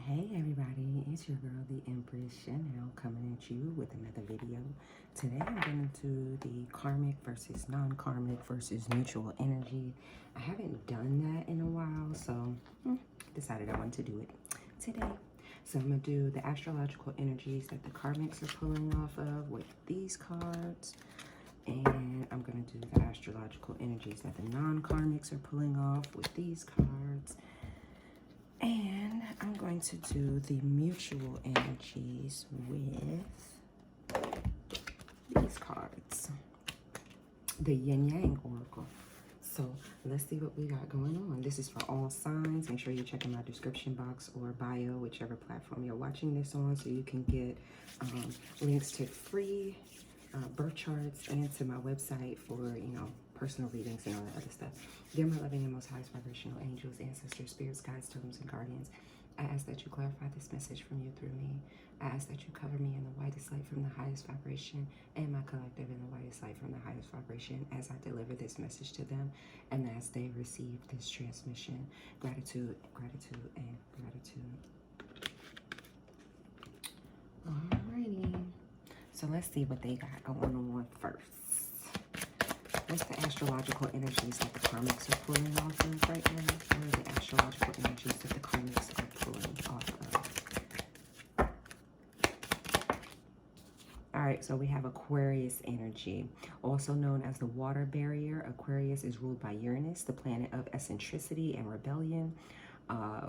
Hey everybody, it's your girl, the Empress Chanel, coming at you with another video. Today I'm going to do the karmic versus non-karmic versus mutual energy. I haven't done that in a while, so decided I wanted to do it today. So I'm going to do the astrological energies that the karmics are pulling off of with these cards. And I'm going to do the astrological energies that the non-karmics are pulling off with these cards. And I'm going to do the mutual energies with these cards, the Yin Yang Oracle. So let's see what we got going on. This is for all signs. Make sure you're checking my description box or bio, whichever platform you're watching this on, so you can get links to free birth charts and to my website for, personal readings and all that other stuff. Dear my loving and most highest vibrational angels, ancestors, spirits, guides, totems, and guardians, I ask that you clarify this message from you through me. I ask that you cover me in the whitest light from the highest vibration and my collective in the whitest light from the highest vibration as I deliver this message to them and as they receive this transmission. Gratitude, gratitude, and gratitude. Alrighty. So let's see what they got going on first. What's the astrological energies that the karmics are pulling off of right now? What are the astrological energies that the karmics are pulling off of? All right, so we have Aquarius energy, also known as the water barrier. Aquarius is ruled by Uranus, the planet of eccentricity and rebellion.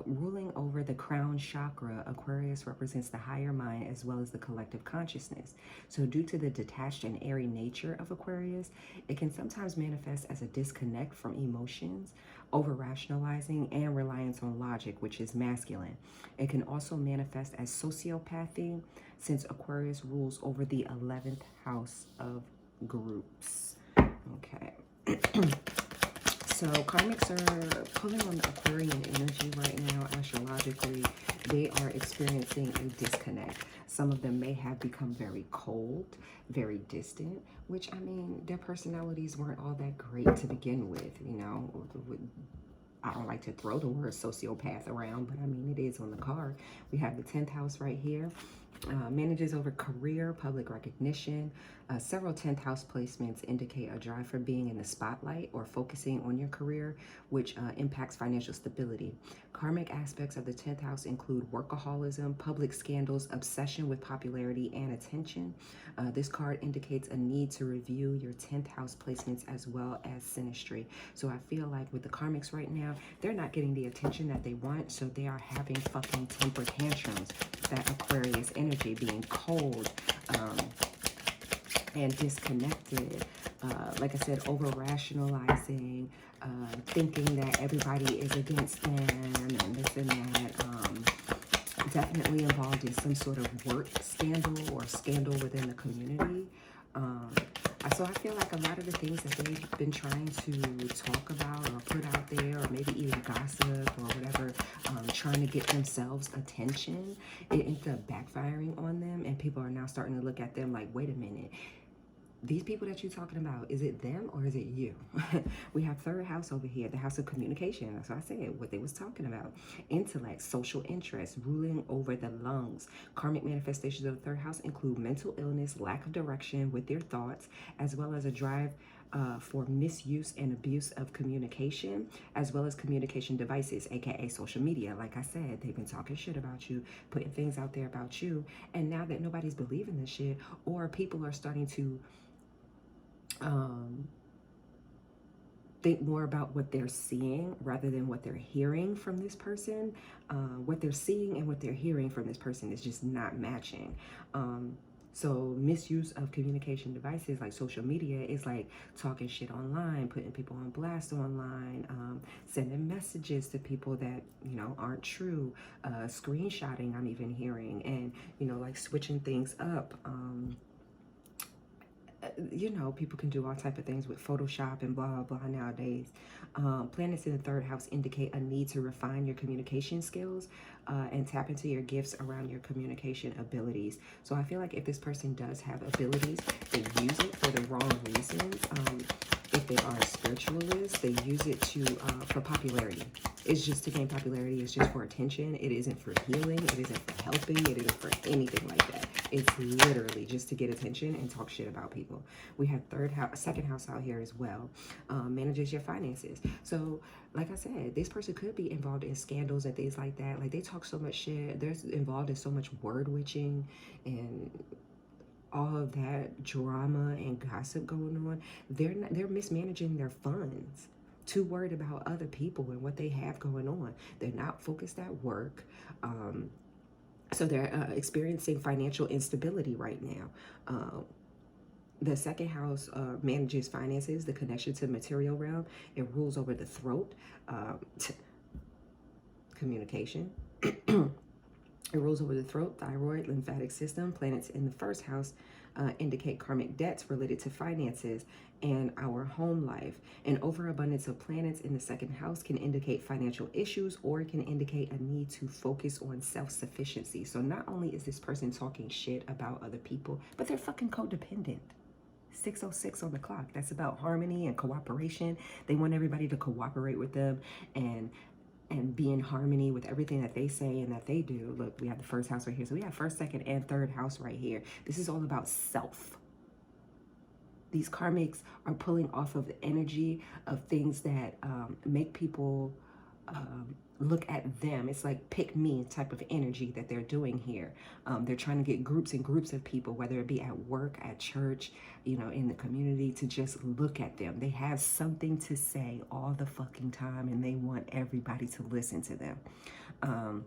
Ruling over the crown chakra, Aquarius represents the higher mind as well as the collective consciousness. So due to the detached and airy nature of Aquarius, it can sometimes manifest as a disconnect from emotions, over-rationalizing, and reliance on logic, which is masculine. It can also manifest as sociopathy, since Aquarius rules over the 11th house of groups. Okay. So karmics are pulling on the Aquarian energy right now. Astrologically, they are experiencing a disconnect. Some of them may have become very cold, very distant, which, I mean, their personalities weren't all that great to begin with, I don't like to throw the word sociopath around, but I mean, it is on the card. We have the 10th house right here. Manages over career, public recognition. Several 10th house placements indicate a drive for being in the spotlight or focusing on your career, which impacts financial stability. Karmic aspects of the 10th house include workaholism, public scandals, obsession with popularity and attention. This card indicates a need to review your 10th house placements as well as synastry. So I feel like with the karmics right now, they're not getting the attention that they want, so they are having fucking temper tantrums. That Aquarius energy, being cold and disconnected, like I said, over rationalizing, thinking that everybody is against them and this and that. Definitely involved in some sort of work scandal or scandal within the community. So I feel like a lot of the things that they've been trying to talk about or put out there, or maybe even gossip or whatever, trying to get themselves attention, it ends up backfiring on them, and people are now starting to look at them like, wait a minute, these people that you're talking about, is it them or is it you? We have third house over here, the house of communication. That's what I said, what they was talking about. Intellect, social interest, ruling over the lungs. Karmic manifestations of the third house include mental illness, lack of direction with their thoughts, as well as a drive for misuse and abuse of communication, as well as communication devices, aka social media. Like I said, they've been talking shit about you, putting things out there about you, and now that nobody's believing this shit, or people are starting to think more about what they're seeing rather than what they're hearing from this person. What they're seeing and what they're hearing from this person is just not matching. So misuse of communication devices like social media is like talking shit online, putting people on blast online, sending messages to people that, aren't true, screenshotting I'm even hearing, and, like switching things up. People can do all type of things with Photoshop and blah, blah, blah nowadays. Planets in the third house indicate a need to refine your communication skills and tap into your gifts around your communication abilities. So I feel like if this person does have abilities, they use it for the wrong reasons. If they are a spiritualist, they use it to for popularity. It's just to gain popularity. It's just for attention. It isn't for healing. It isn't for helping. It isn't for anything like that. It's literally just to get attention and talk shit about people. We have second house out here as well. Manages your finances. So, like I said, this person could be involved in scandals and things like that. Like, they talk so much shit. They're involved in so much word witching and all of that drama and gossip going on. They're mismanaging their funds, too worried about other people and what they have going on. They're not focused at work. So they're experiencing financial instability right now. The second house manages finances, the connection to material realm. It rules over the throat, communication. It rules over the throat, thyroid, lymphatic system. Planets in the first house indicate karmic debts related to finances and our home life. An overabundance of planets in the second house can indicate financial issues, or it can indicate a need to focus on self-sufficiency. So not only is this person talking shit about other people, but they're fucking codependent. 6:06 on the clock. That's about harmony and cooperation. They want everybody to cooperate with them and be in harmony with everything that they say and that they do. Look, we have the first house right here. So we have first, second, and third house right here. This is all about self. These karmics are pulling off of the energy of things that make people look at them. It's like pick me type of energy that they're doing here. They're trying to get groups and groups of people, whether it be at work, at church, you know, in the community, to just look at them. They have something to say all the fucking time, and they want everybody to listen to them.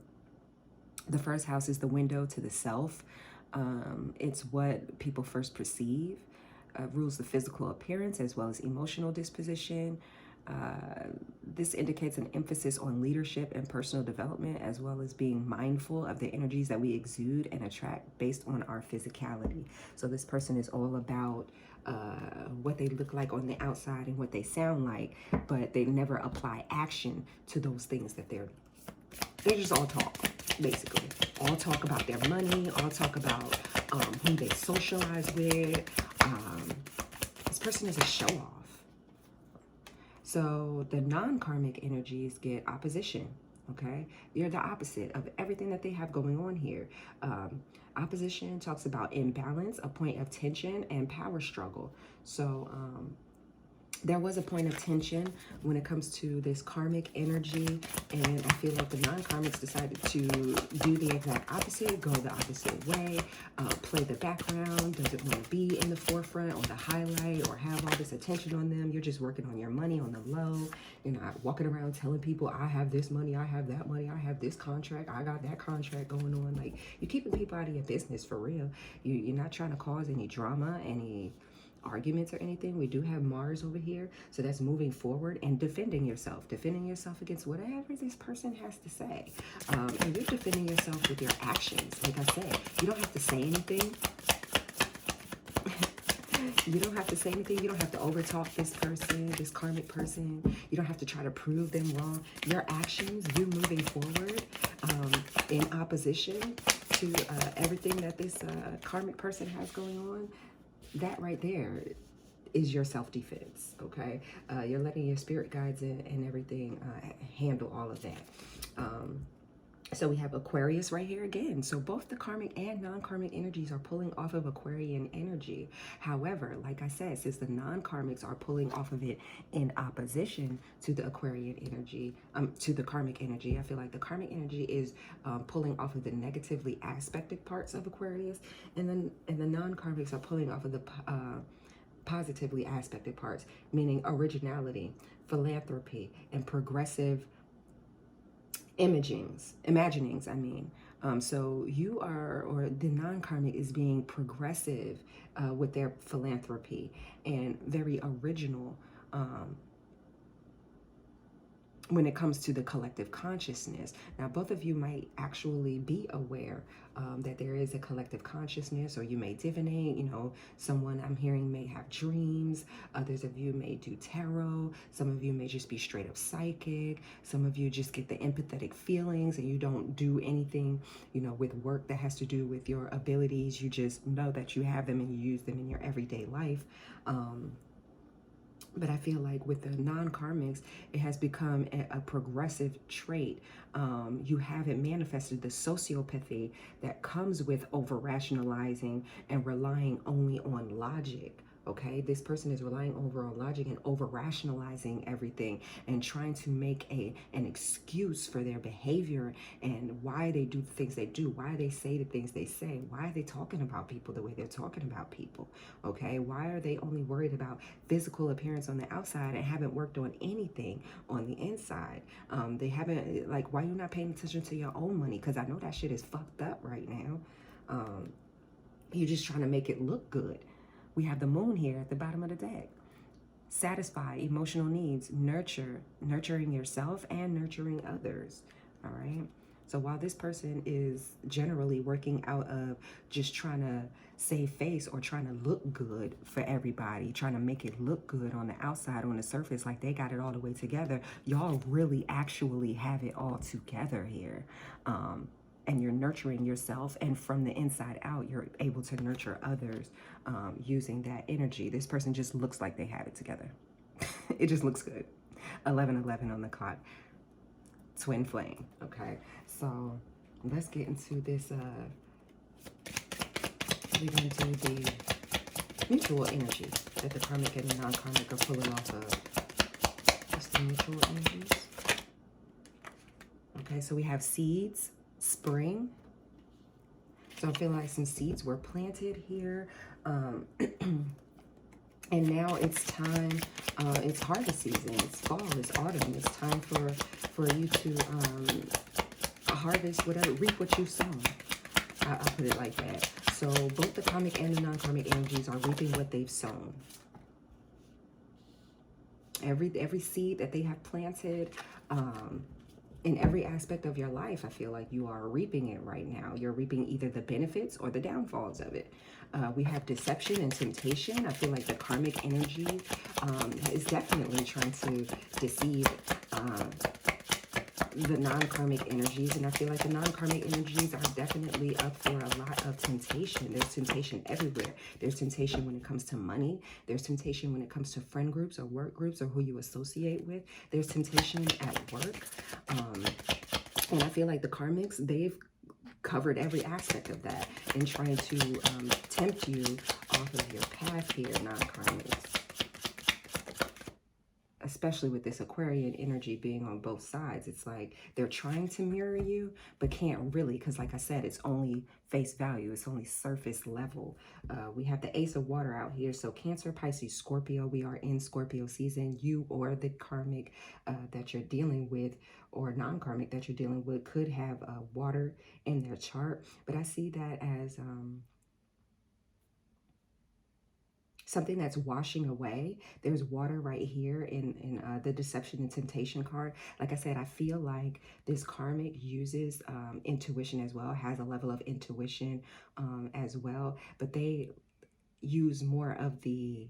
The first house is the window to the self. It's what people first perceive. Rules the physical appearance as well as emotional disposition. This indicates an emphasis on leadership and personal development, as well as being mindful of the energies that we exude and attract based on our physicality. So this person is all about what they look like on the outside and what they sound like, but they never apply action to those things that they're just all talk, basically. All talk about their money, all talk about who they socialize with. This person is a show-off. So the non-karmic energies get opposition, okay? You're the opposite of everything that they have going on here. Opposition talks about imbalance, a point of tension, and power struggle. So there was a point of tension when it comes to this karmic energy, and I feel like the non-karmics decided to do the exact opposite, go the opposite way, play the background, doesn't want to be in the forefront or the highlight or have all this attention on them. You're just working on your money on the low. You're not walking around telling people, I have this money, I have that money, I have this contract, I got that contract going on. Like, you're keeping people out of your business for real. You're not trying to cause any drama, any arguments or anything. We do have Mars over here, so that's moving forward and defending yourself against whatever this person has to say. And you're defending yourself with your actions. Like I said, you don't have to say anything. You don't have to say anything. You don't have to overtalk this person, this karmic person. You don't have to try to prove them wrong. Your actions, you moving forward in opposition to everything that this karmic person has going on, that right there is your self-defense, okay? You're letting your spirit guides and everything handle all of that. So we have Aquarius right here again. So both the karmic and non-karmic energies are pulling off of Aquarian energy. However, like I said, since the non-karmics are pulling off of it in opposition to the Aquarian energy, to the karmic energy, I feel like the karmic energy is pulling off of the negatively aspected parts of Aquarius, and the non-karmics are pulling off of the positively aspected parts, meaning originality, philanthropy, and progressive imaginings, I mean. So you are, or the non-karmic is being progressive with their philanthropy and very original when it comes to the collective consciousness. Now, both of you might actually be aware that there is a collective consciousness, or you may divinate. You know, someone I'm hearing may have dreams. Others of you may do tarot. Some of you may just be straight up psychic. Some of you just get the empathetic feelings and you don't do anything, you know, with work that has to do with your abilities. You just know that you have them and you use them in your everyday life. But I feel like with the non-karmics, it has become a progressive trait. You haven't manifested the sociopathy that comes with over-rationalizing and relying only on logic. Okay, this person is relying over on logic and over rationalizing everything and trying to make an excuse for their behavior and why they do the things they do, why they say the things they say, why are they talking about people the way they're talking about people. Okay, why are they only worried about physical appearance on the outside and haven't worked on anything on the inside? They haven't, like, why are you not paying attention to your own money? Because I know that shit is fucked up right now. You're just trying to make it look good. We have the moon here at the bottom of the deck. Satisfy emotional needs, nurturing yourself and nurturing others. All right. So while this person is generally working out of just trying to save face or trying to look good for everybody, trying to make it look good on the outside, on the surface, like they got it all the way together, y'all really actually have it all together here. And you're nurturing yourself, and from the inside out, you're able to nurture others using that energy. This person just looks like they have it together. It just looks good. 11:11 on the clock. Twin flame. Okay, so let's get into this. We're going to do the mutual energy that the karmic and the non-karmic are pulling off of. What's the mutual energies? Okay, so we have seeds. Spring. So I feel like some seeds were planted here. And now it's time, it's harvest season, it's fall, it's autumn. It's time for you to harvest whatever, reap what you've sown. I'll put it like that. So both the karmic and the non-karmic energies are reaping what they've sown. Every seed that they have planted, in every aspect of your life, I feel like you are reaping it right now. You're reaping either the benefits or the downfalls of it. We have deception and temptation. I feel like the karmic energy is definitely trying to deceive the non-karmic energies, and I feel like the non-karmic energies are definitely up for a lot of temptation. There's temptation everywhere. There's temptation when it comes to money. There's temptation when it comes to friend groups or work groups or who you associate with. There's temptation at work. And I feel like the karmics, they've covered every aspect of that and trying to tempt you off of your path here, non-karmics. Especially with this Aquarian energy being on both sides. It's like they're trying to mirror you, but can't really, because like I said, it's only face value. It's only surface level. We have the Ace of Water out here. So Cancer, Pisces, Scorpio. We are in Scorpio season. You or the karmic that you're dealing with, or non-karmic that you're dealing with, could have water in their chart. But I see that as something that's washing away. There's water right here in the deception and temptation card. Like I said, I feel like this karmic uses intuition as well, has a level of intuition as well, but they use more of the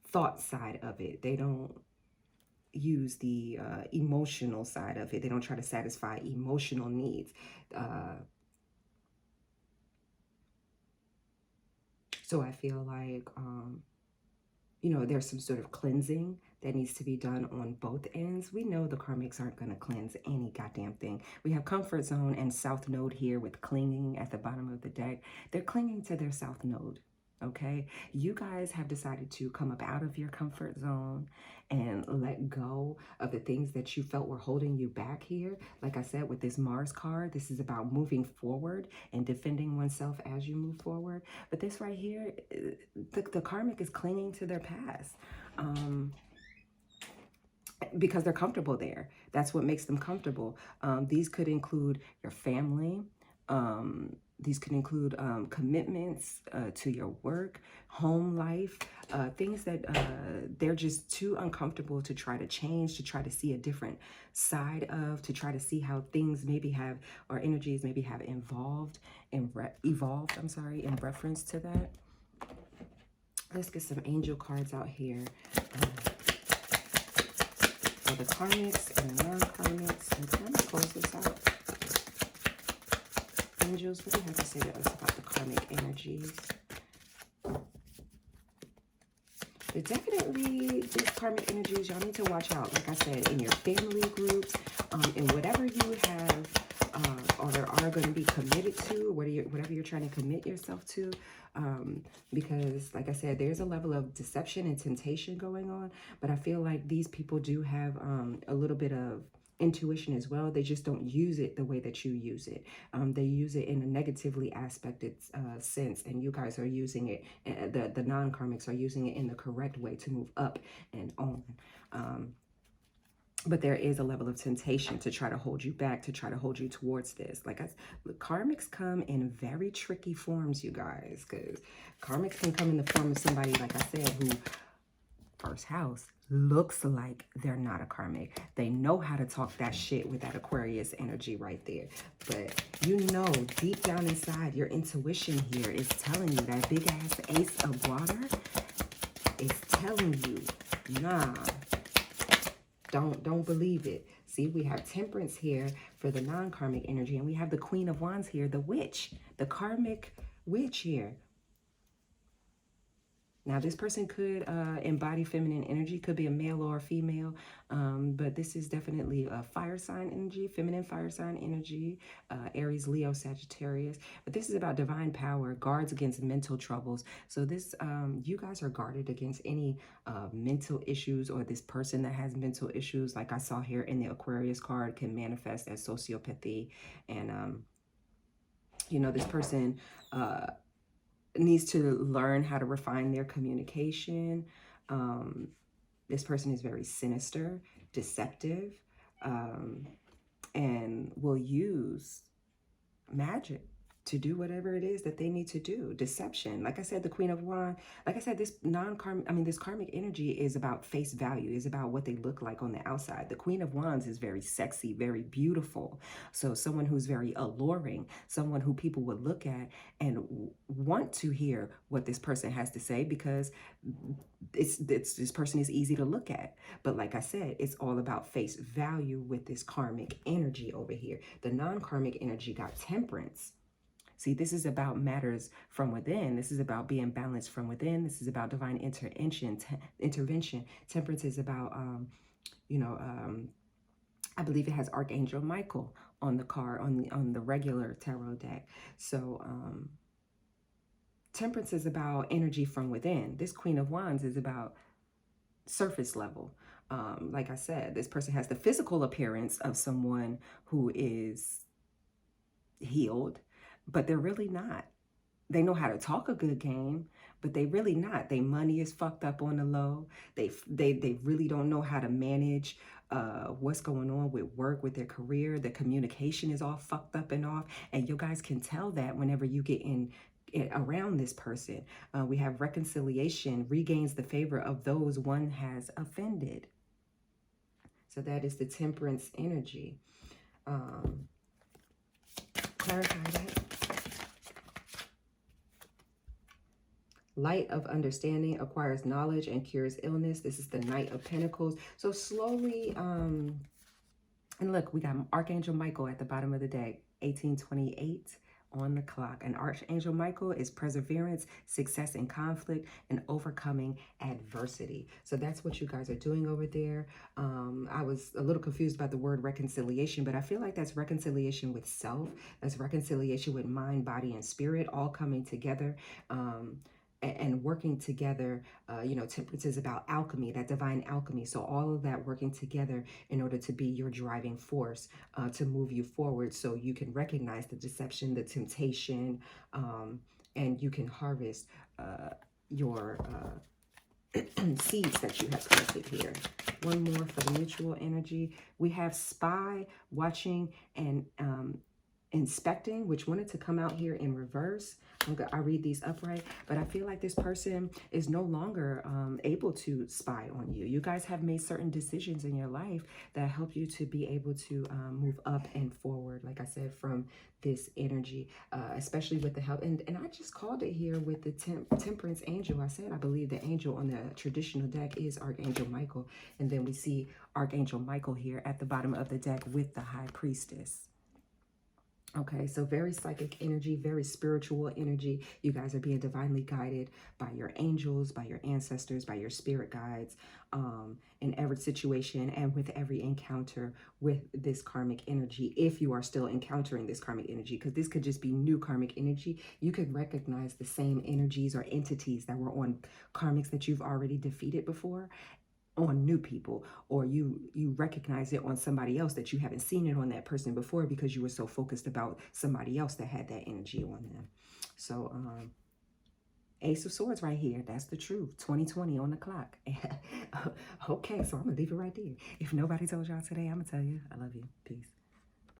thought side of it. They don't use the emotional side of it. They don't try to satisfy emotional needs. So I feel like you know, there's some sort of cleansing that needs to be done on both ends. We know the karmics aren't going to cleanse any goddamn thing. We have comfort zone and south node here with clinging at the bottom of the deck. They're clinging to their south node. Okay, you guys have decided to come up out of your comfort zone and let go of the things that you felt were holding you back here. Like I said, with this Mars card, this is about moving forward and defending oneself as you move forward. But this right here, the karmic is clinging to their past because they're comfortable there. That's what makes them comfortable. These could include your family. These could include commitments to your work, home life, things that they're just too uncomfortable to try to change, to try to see a different side of, to try to see how things maybe have, or energies maybe have evolved, in reference to that. Let's get some angel cards out here for the karmics and the non-karmics, and kind of close this out. Angels, what do you have to say to us about the karmic energies? The definitely these karmic energies, y'all need to watch out. Like I said, in your family groups, in whatever you have or are going to be committed to, whatever you're trying to commit yourself to, because like I said, there's a level of deception and temptation going on, but I feel like these people do have a little bit of intuition as well. They just don't use it the way that you use it. They use it in a negatively aspected sense, and you guys are using it, the non-karmics are using it in the correct way to move up and on. But there is a level of temptation to try to hold you back, to try to hold you towards this. Like the karmics come in very tricky forms, you guys, because karmics can come in the form of somebody, like I said, who first house looks like they're not a karmic. They know how to talk that shit with that Aquarius energy right there. But you know, deep down inside, your intuition here is telling you, that big ass ace of water is telling you, nah, don't believe it. See, we have Temperance here for the non-karmic energy, and we have the Queen of Wands here, the witch, the karmic witch here. Now, this person could embody feminine energy, could be a male or a female, but this is definitely a fire sign energy, feminine fire sign energy, Aries, Leo, Sagittarius. But this is about divine power, guards against mental troubles. So this, you guys are guarded against any mental issues, or this person that has mental issues, like I saw here in the Aquarius card, can manifest as sociopathy. And, you know, this person needs to learn how to refine their communication. This person is very sinister, deceptive, and will use magic to do whatever it is that they need to do. Deception. Like I said, the Queen of Wands, like I said, this this karmic energy is about face value, is about what they look like on the outside. The Queen of Wands is very sexy, very beautiful. So someone who's very alluring, someone who people would look at and want to hear what this person has to say, because this person is easy to look at. But like I said, it's all about face value with this karmic energy over here. The non-karmic energy got Temperance. See, this is about matters from within. This is about being balanced from within. This is about divine intervention. Temperance is about, I believe it has Archangel Michael on the card, on the regular tarot deck. So Temperance is about energy from within. This Queen of Wands is about surface level. Like I said, this person has the physical appearance of someone who is healed, but they're really not. They know how to talk a good game, but they really not. Their money is fucked up on the low. They really don't know how to manage what's going on with work, with their career. The communication is all fucked up and off. And you guys can tell that whenever you get in around this person. We have reconciliation, regains the favor of those one has offended. So that is the Temperance energy. Clarify that. Light of understanding acquires knowledge and cures illness. This is the Knight of Pentacles. So slowly, and look, we got Archangel Michael at the bottom of the deck, 1828 on the clock. And Archangel Michael is perseverance, success in conflict, and overcoming adversity. So that's what you guys are doing over there. I was a little confused about the word reconciliation, but I feel like that's reconciliation with self. That's reconciliation with mind, body, and spirit all coming together. And working together. Temperance is about alchemy, that divine alchemy. So all of that working together in order to be your driving force to move you forward, so you can recognize the deception, the temptation, and you can harvest your seeds that you have planted here. One more for the mutual energy. We have spy, watching, and inspecting, which wanted to come out here in reverse. I read these upright, but I feel like this person is no longer able to spy on you. You guys have made certain decisions in your life that help you to be able to move up and forward, like I said, from this energy, especially with the help. And I just called it here with the Temperance angel. I said I believe the angel on the traditional deck is Archangel Michael. And then we see Archangel Michael here at the bottom of the deck with the High Priestess. Okay, so very psychic energy, very spiritual energy. You guys are being divinely guided by your angels, by your ancestors, by your spirit guides, in every situation and with every encounter with this karmic energy. If you are still encountering this karmic energy, because this could just be new karmic energy, you could recognize the same energies or entities that were on karmics that you've already defeated before on new people, or you recognize it on somebody else that you haven't seen it on that person before because you were so focused about somebody else that had that energy on them. So Ace of Swords right here, that's the truth. 2020 on the clock. Okay, so I'm gonna leave it right there. If nobody told y'all today, I'm gonna tell you I love you. Peace.